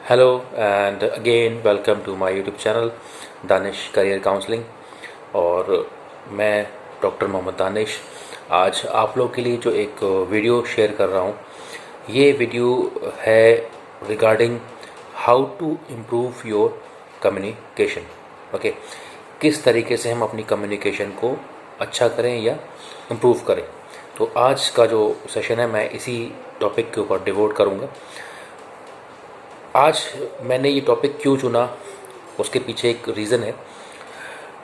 Hello and again welcome to my YouTube channel Danish career counselling. और मैं doctor Mohammad Danish आज आप लोग के लिए जो एक वीडियो शेयर कर रहा हूँ, ये वीडियो है regarding how to improve your communication. Okay, किस तरीके से हम अपनी कम्युनिकेशन को अच्छा करें या इम्प्रूव करें। तो आज का जो सेशन है मैं इसी टॉपिक के ऊपर डिवोट करूँगा। आज मैंने ये टॉपिक क्यों चुना, उसके पीछे एक रीज़न है।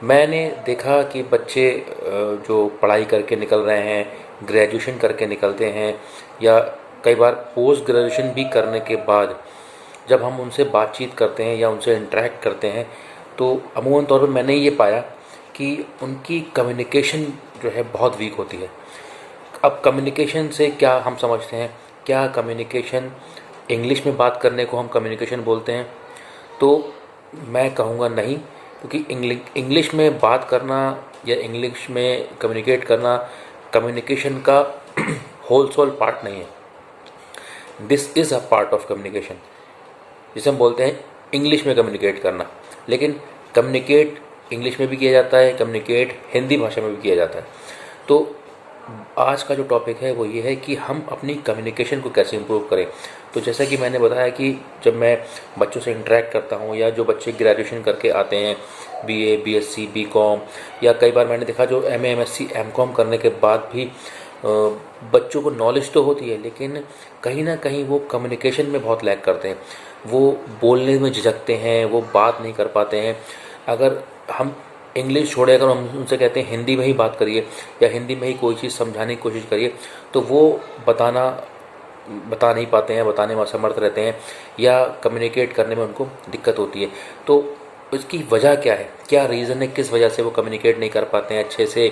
मैंने देखा कि बच्चे जो पढ़ाई करके निकल रहे हैं, ग्रेजुएशन करके निकलते हैं या कई बार पोस्ट ग्रेजुएशन भी करने के बाद जब हम उनसे बातचीत करते हैं या उनसे इंटरेक्ट करते हैं तो अमूमन तौर पर मैंने ये पाया कि उनकी कम्युनिकेशन जो है बहुत वीक होती है। अब कम्युनिकेशन से क्या हम समझते हैं? क्या कम्युनिकेशन इंग्लिश में बात करने को हम कम्युनिकेशन बोलते हैं? तो मैं कहूँगा नहीं, क्योंकि इंग्लिश में बात करना या इंग्लिश में कम्युनिकेट करना कम्युनिकेशन का होल सोल पार्ट नहीं है। This is a part of communication, जिसे हम बोलते हैं इंग्लिश में कम्युनिकेट करना। लेकिन कम्युनिकेट इंग्लिश में भी किया जाता है, कम्युनिकेट हिंदी भाषा में भी किया जाता है। तो आज का जो टॉपिक है वो ये है कि हम अपनी कम्युनिकेशन को कैसे इम्प्रूव करें। तो जैसा कि मैंने बताया कि जब मैं बच्चों से इंटरेक्ट करता हूँ या जो बच्चे ग्रेजुएशन करके आते हैं, बीए, बीएससी, बीकॉम, या कई बार मैंने देखा जो एमए, एमएससी, एमकॉम करने के बाद भी बच्चों को नॉलेज तो होती है लेकिन कहीं ना कहीं वो कम्युनिकेशन में बहुत लैग करते हैं। वो बोलने में झिझकते हैं, वो बात नहीं कर पाते हैं। अगर हम इंग्लिश छोड़े, अगर हम उनसे कहते हैं हिंदी में ही बात करिए या हिंदी में ही कोई चीज़ समझाने की कोशिश करिए, तो वो बता नहीं पाते हैं, बताने में असमर्थ रहते हैं या कम्युनिकेट करने में उनको दिक्कत होती है। तो इसकी वजह क्या है, क्या रीज़न है, किस वजह से वो कम्युनिकेट नहीं कर पाते हैं अच्छे से,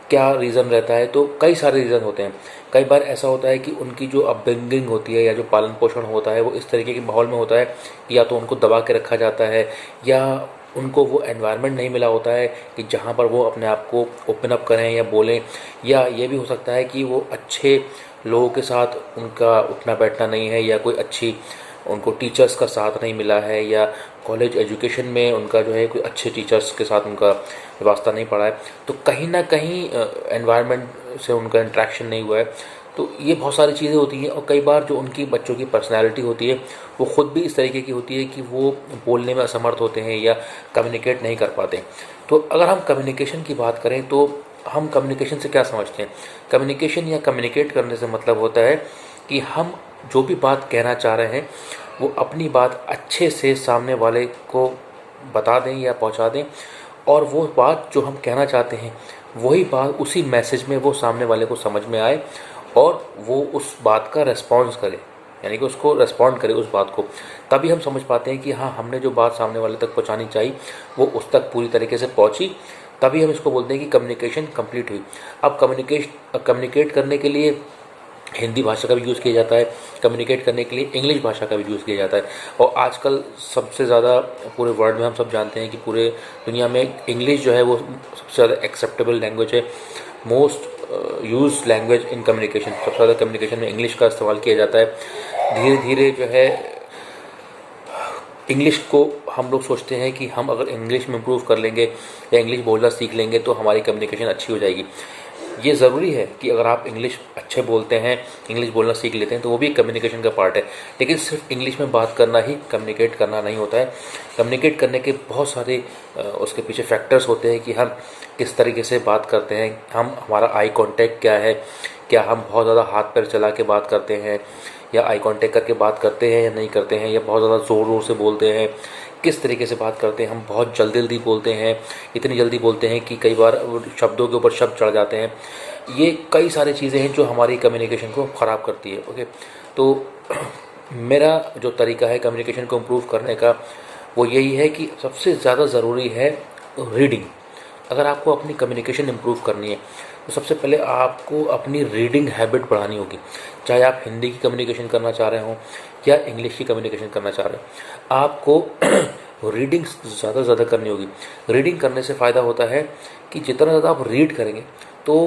क्या रीज़न रहता है? तो कई सारे रीज़न होते हैं। कई बार ऐसा होता है कि उनकी जो अपब्रिंगिंग होती है या जो पालन पोषण होता है वो इस तरीके के माहौल में होता है कि या तो उनको दबा के रखा जाता है या उनको वो एनवायरनमेंट नहीं मिला होता है कि जहाँ पर वो अपने आप को ओपन अप करें या बोलें। या ये भी हो सकता है कि वो अच्छे लोगों के साथ उनका उठना बैठना नहीं है या कोई अच्छी उनको टीचर्स का साथ नहीं मिला है या कॉलेज एजुकेशन में उनका जो है कोई अच्छे टीचर्स के साथ उनका वास्ता नहीं पड़ा है। तो कहीं ना कहीं एनवायरनमेंट से उनका इंट्रैक्शन नहीं हुआ है। तो ये बहुत सारी चीज़ें होती हैं। और कई बार जो उनकी बच्चों की पर्सनैलिटी होती है वो ख़ुद भी इस तरीके की होती है कि वो बोलने में असमर्थ होते हैं या कम्युनिकेट नहीं कर पाते। तो अगर हम कम्युनिकेशन की बात करें तो हम कम्युनिकेशन से क्या समझते हैं? कम्युनिकेशन या कम्युनिकेट करने से मतलब होता है कि हम जो भी बात कहना चाह रहे हैं वो अपनी बात अच्छे से सामने वाले को बता दें या पहुंचा दें, और वो बात जो हम कहना चाहते हैं वही बात उसी मैसेज में वो सामने वाले को समझ में आए और वो उस बात का रेस्पॉन्स करे, यानी कि उसको रेस्पॉन्ड करे उस बात को। तभी हम समझ पाते हैं कि हाँ, हमने जो बात सामने वाले तक पहुंचानी चाहिए वो उस तक पूरी तरीके से पहुंची। तभी हम इसको बोलते हैं कि कम्युनिकेशन कंप्लीट हुई। अब कम्युनिकेट करने के लिए हिंदी भाषा का भी यूज़ किया जाता है, कम्युनिकेट करने के लिए इंग्लिश भाषा का भी यूज़ किया जाता है। और आजकल सबसे ज़्यादा पूरे वर्ल्ड में हम सब जानते हैं कि पूरे दुनिया में इंग्लिश जो है वो सबसे ज़्यादा एक्सेप्टेबल लैंग्वेज है, most use language in communication. सबसे ज़्यादा कम्युनिकेशन में इंग्लिश का इस्तेमाल किया जाता है। धीरे धीरे जो है इंग्लिश को हम लोग सोचते हैं कि हम अगर इंग्लिश में इम्प्रूव कर लेंगे या इंग्लिश बोलना सीख लेंगे तो हमारी कम्युनिकेशन अच्छी हो जाएगी। ये ज़रूरी है कि अगर आप इंग्लिश अच्छे बोलते हैं, इंग्लिश बोलना सीख लेते हैं तो वो भी कम्युनिकेशन का पार्ट है। लेकिन सिर्फ इंग्लिश में बात करना ही कम्युनिकेट करना नहीं होता है। कम्युनिकेट करने के बहुत सारे उसके पीछे फैक्टर्स होते हैं कि हम किस तरीके से बात करते हैं, हमारा आई कांटेक्ट क्या है, क्या हम बहुत ज़्यादा हाथ पैर चला के बात करते हैं या आई कांटेक्ट करके बात करते हैं या नहीं करते हैं, या बहुत ज़्यादा ज़ोर ज़ोर से बोलते हैं, किस तरीके से बात करते हैं। हम बहुत जल्दी जल्दी बोलते हैं, इतनी जल्दी बोलते हैं कि कई बार शब्दों के ऊपर शब्द चढ़ जाते हैं। ये कई सारी चीज़ें हैं जो हमारी कम्युनिकेशन को ख़राब करती है। ओके, तो मेरा जो तरीका है कम्युनिकेशन को इम्प्रूव करने का वो यही है कि सबसे ज़्यादा ज़रूरी है रीडिंग। अगर आपको अपनी कम्युनिकेशन इम्प्रूव करनी है तो सबसे पहले आपको अपनी रीडिंग हैबिट बढ़ानी होगी। चाहे आप हिंदी की कम्युनिकेशन करना चाह रहे हो या इंग्लिश की कम्युनिकेशन करना चाह रहे हो, आपको रीडिंग ज़्यादा से ज़्यादा करनी होगी। रीडिंग करने से फ़ायदा होता है कि जितना ज़्यादा आप रीड करेंगे तो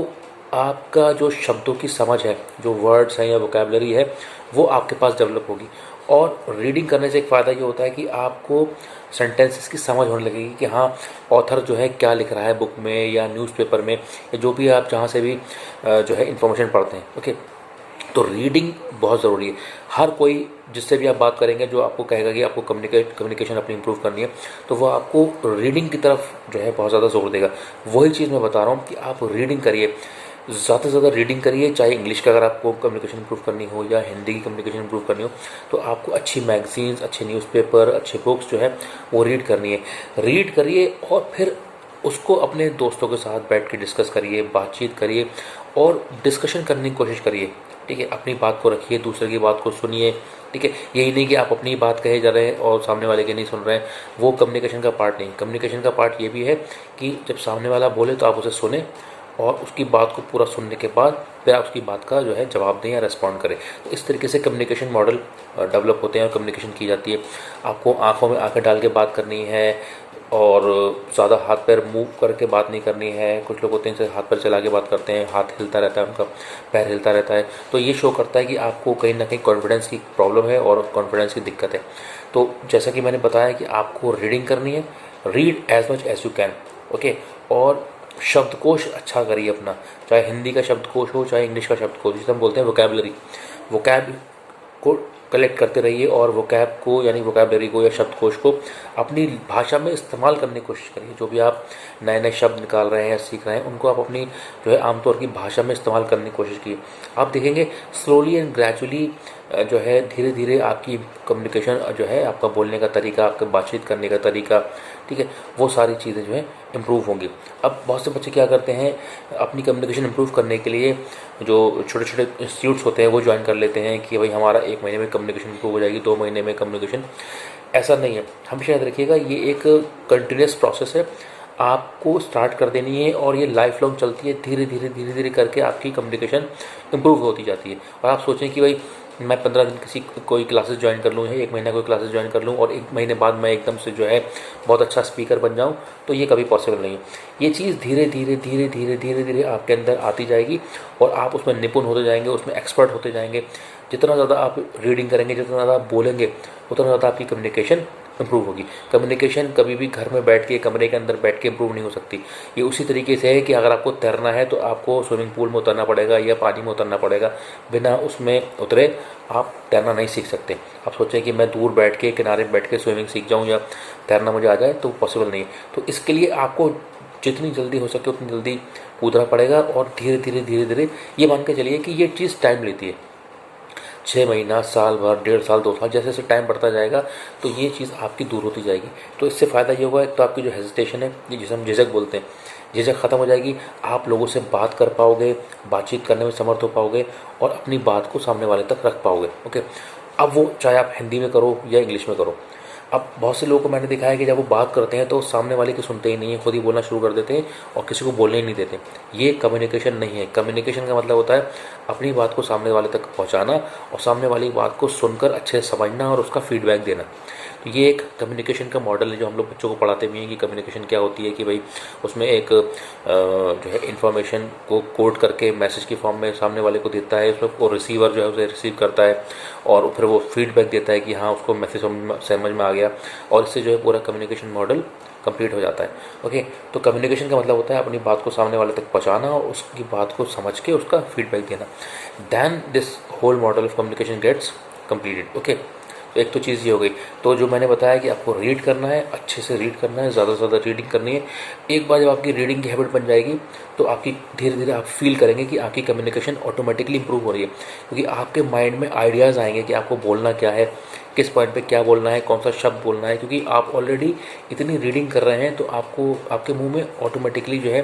आपका जो शब्दों की समझ है, जो वर्ड्स हैं या वोकैबलरी है, वो आपके पास डेवलप होगी। और रीडिंग करने से एक फ़ायदा ये होता है कि आपको सेंटेंसेस की समझ होने लगेगी कि हाँ ऑथर जो है क्या लिख रहा है बुक में या न्यूज़पेपर में या जो भी आप जहाँ से भी जो है इन्फॉर्मेशन पढ़ते हैं। ओके, तो रीडिंग बहुत ज़रूरी है। हर कोई जिससे भी आप बात करेंगे जो आपको कहेगा कि आपको कम्युनिकेशन अपनी इंप्रूव करनी है, तो वो आपको रीडिंग की तरफ जो है बहुत ज़्यादा जोर देगा। वही चीज़ मैं बता रहा हूँ कि आप रीडिंग करिए, ज़्यादा से ज़्यादा रीडिंग करिए, चाहे इंग्लिश का अगर आपको कम्युनिकेशन इंप्रूव करनी हो या हिंदी की कम्युनिकेशन इंप्रूव करनी हो, तो आपको अच्छी मैगजीन्स, अच्छे न्यूज़पेपर, अच्छे बुक्स जो है वो रीड करनी है। रीड करिए और फिर उसको अपने दोस्तों के साथ बैठ के डिस्कस करिए, बातचीत करिए और डिस्कशन करने की कोशिश करिए। ठीक है, अपनी बात को रखिए, दूसरे की बात को सुनिए। ठीक है, यही नहीं कि आप अपनी बात कहे जा रहे हैं और सामने वाले की नहीं सुन रहे हैं, वो कम्युनिकेशन का पार्ट नहीं। कम्युनिकेशन का पार्ट ये भी है कि जब सामने वाला बोले तो आप उसे सुने और उसकी बात को पूरा सुनने के बाद फिर आप उसकी बात का जो है जवाब दें या रेस्पॉन्ड करें। तो इस तरीके से कम्युनिकेशन मॉडल डेवलप होते हैं और कम्युनिकेशन की जाती है। आपको आंखों में आंखें डाल के बात करनी है और ज़्यादा हाथ पैर मूव करके बात नहीं करनी है। कुछ लोग होते हैं जैसे हाथ पैर चला के बात करते हैं, हाथ हिलता रहता है उनका, पैर हिलता रहता है, तो ये शो करता है कि आपको कहीं ना कहीं कॉन्फिडेंस की प्रॉब्लम है और कॉन्फिडेंस की दिक्कत है। तो जैसा कि मैंने बताया कि आपको रीडिंग करनी है, read as much as you can. Okay, और शब्दकोश अच्छा करिए अपना, चाहे हिंदी का शब्दकोश हो चाहे इंग्लिश का शब्दकोश, जिसे हम बोलते हैं वोकैबलरी, वोकैब को कलेक्ट करते रहिए और वोकैब को यानी वोकैबलरी को या शब्दकोश को अपनी भाषा में इस्तेमाल करने की कोशिश करिए। जो भी आप नए नए शब्द निकाल रहे हैं या सीख रहे हैं उनको आप अपनी जो है आमतौर की भाषा में इस्तेमाल करने की कोशिश कीजिए। आप देखेंगे स्लोली एंड ग्रेजुअली जो है धीरे धीरे आपकी कम्युनिकेशन जो है, आपका बोलने का तरीका, आपका बातचीत करने का तरीका, ठीक है, वो सारी चीज़ें जो है इम्प्रूव होंगी। अब बहुत से बच्चे क्या करते हैं, अपनी कम्युनिकेशन इम्प्रूव करने के लिए जो छोटे छोटे इंस्टीट्यूट्स होते हैं वो ज्वाइन कर लेते हैं कि भाई हमारा 1 महीने में कम्युनिकेशन इम्प्रूव हो जाएगी, 2 महीने में कम्युनिकेशन। ऐसा नहीं है, हमेशा याद रखिएगा ये एक कंटिन्यूस प्रोसेस है। आपको स्टार्ट कर देनी है और ये लाइफ लॉन्ग चलती है, धीरे धीरे धीरे धीरे करके आपकी कम्युनिकेशन इम्प्रूव होती जाती है। और आप सोचें कि भाई मैं 15 दिन किसी कोई क्लासेस ज्वाइन कर लूँ या 1 महीना कोई क्लासेस ज्वाइन कर लूँ और 1 महीने बाद मैं एकदम से जो है बहुत अच्छा स्पीकर बन जाऊँ, तो ये कभी पॉसिबल नहीं है। ये चीज़ धीरे धीरे धीरे धीरे धीरे धीरे आपके अंदर आती जाएगी और आप उसमें निपुण होते जाएंगे, उसमें एक्सपर्ट होते जाएंगे। जितना ज़्यादा आप रीडिंग करेंगे, जितना ज़्यादा आप बोलेंगे, उतना ज़्यादा आपकी कम्युनिकेशन इम्प्रूव होगी। कम्युनिकेशन कभी भी घर में बैठ के, कमरे के अंदर बैठ के इम्प्रूव नहीं हो सकती। ये उसी तरीके से है कि अगर आपको तैरना है तो आपको स्विमिंग पूल में उतरना पड़ेगा या पानी में उतरना पड़ेगा, बिना उसमें उतरे आप तैरना नहीं सीख सकते। आप सोचें कि मैं दूर बैठ के, किनारे बैठ के स्विमिंग सीख जाऊँ या तैरना मुझे आ जाए, तो पॉसिबल नहीं है। तो इसके लिए आपको जितनी जल्दी हो सके उतनी जल्दी कूदना पड़ेगा और धीरे धीरे धीरे धीरे ये मान के चलिए कि ये चीज़ टाइम लेती है। 6 महीना, साल भर, 1.5 साल, 2 साल, जैसे जैसे टाइम बढ़ता जाएगा तो ये चीज़ आपकी दूर होती जाएगी। तो इससे फ़ायदा ये होगा, एक तो आपकी जो हेजिटेशन है, ये जिसे हम झिझक बोलते हैं, झिझक ख़त्म हो जाएगी। आप लोगों से बात कर पाओगे, बातचीत करने में समर्थ हो पाओगे और अपनी बात को सामने वाले तक रख पाओगे। ओके, अब वो चाहे आप हिंदी में करो या इंग्लिश में करो। अब बहुत से लोगों को मैंने देखा है कि जब वो बात करते हैं तो सामने वाले की सुनते ही नहीं है, खुद ही बोलना शुरू कर देते हैं और किसी को बोलने ही नहीं देते। ये कम्युनिकेशन नहीं है। कम्युनिकेशन का मतलब होता है अपनी बात को सामने वाले तक पहुंचाना और सामने वाली बात को सुनकर अच्छे से समझना और उसका फीडबैक देना। तो ये एक कम्युनिकेशन का मॉडल है जो हम लोग बच्चों को पढ़ाते भी हैं कि कम्युनिकेशन क्या होती है, कि भाई उसमें एक जो है इन्फॉर्मेशन को कोड करके मैसेज की फॉर्म में सामने वाले को देता है, उसमें वो रिसीवर जो है उसे रिसीव करता है और फिर वो फीडबैक देता है कि हाँ उसको मैसेज समझ में आ गया और इससे जो है पूरा कम्युनिकेशन मॉडल कंप्लीट हो जाता है। ओके, तो कम्युनिकेशन का मतलब होता है अपनी बात को सामने वाले तक पहुंचाना और उसकी बात को समझ के उसका फीडबैक देना। Then this whole model of communication gets completed. Okay, तो एक तो चीज़ ये हो गई। तो जो मैंने बताया कि आपको रीड करना है, अच्छे से रीड करना है, ज़्यादा से ज़्यादा रीडिंग करनी है। एक बार जब आपकी रीडिंग की हैबिट बन जाएगी तो आपकी धीरे धीरे आप फील करेंगे कि आपकी कम्युनिकेशन ऑटोमेटिकली इंप्रूव हो रही है, क्योंकि आपके माइंड में आइडियाज़ आएंगे कि आपको बोलना क्या है, किस पॉइंट पे क्या बोलना है, कौन सा शब्द बोलना है। क्योंकि आप ऑलरेडी इतनी रीडिंग कर रहे हैं तो आपको आपके मुंह में ऑटोमेटिकली जो है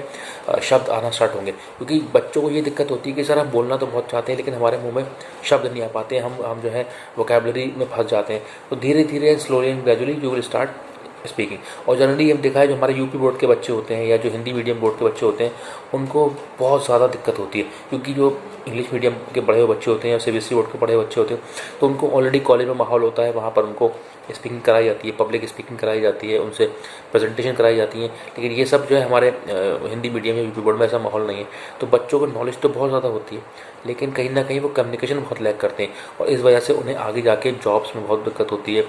शब्द आना स्टार्ट होंगे। क्योंकि बच्चों को ये दिक्कत होती है कि सर हम बोलना तो बहुत चाहते हैं लेकिन हमारे मुंह में शब्द नहीं आ पाते, हम जो है वोकैबुलरी में फंस जाते हैं। तो धीरे धीरे slowly and gradually you will start speaking. और जनरली हम देखा है जो हमारे यूपी बोर्ड के बच्चे होते हैं या जो हिंदी मीडियम बोर्ड के बच्चे होते हैं उनको बहुत ज़्यादा दिक्कत होती है, क्योंकि जो इंग्लिश मीडियम के पढ़े हुए बच्चे होते हैं या सीबीएसई बोर्ड के पढ़े हुए बच्चे होते हैं तो उनको ऑलरेडी कॉलेज में माहौल होता है, वहाँ पर उनको स्पीकिंग कराई जाती है, पब्लिक स्पीकिंग कराई जाती है, उनसे प्रेजेंटेशन कराई जाती है। लेकिन ये सब जो है हमारे हिंदी मीडियम या यूपी बोर्ड में ऐसा माहौल नहीं है। तो बच्चों को नॉलेज तो बहुत ज़्यादा होती है, लेकिन कहीं ना कहीं वो कम्युनिकेशन बहुत लैक करते हैं और इस वजह से उन्हें आगे जाके जॉब्स में बहुत दिक्कत होती है।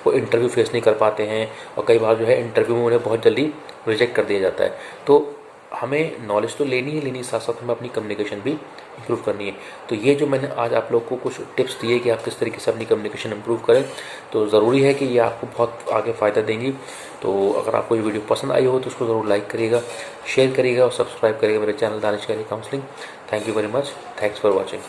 वो इंटरव्यू फेस नहीं कर पाते हैं और कई बार जो है इंटरव्यू में उन्हें बहुत जल्दी रिजेक्ट कर दिया जाता है। तो हमें नॉलेज तो लेनी ही लेनी, साथ साथ हमें अपनी कम्युनिकेशन भी इम्प्रूव करनी है। तो ये जो मैंने आज आप लोग को कुछ टिप्स दिए कि आप किस तरीके से अपनी कम्युनिकेशन इम्प्रूव करें, तो ज़रूरी है कि ये आपको बहुत आगे फ़ायदा देंगी। तो अगर आपको ये वीडियो पसंद आई हो तो उसको ज़रूर लाइक करिएगा, शेयर करिएगा और सब्सक्राइब करिएगा मेरे channel Danish career counselling. Thank you very much, thanks for watching.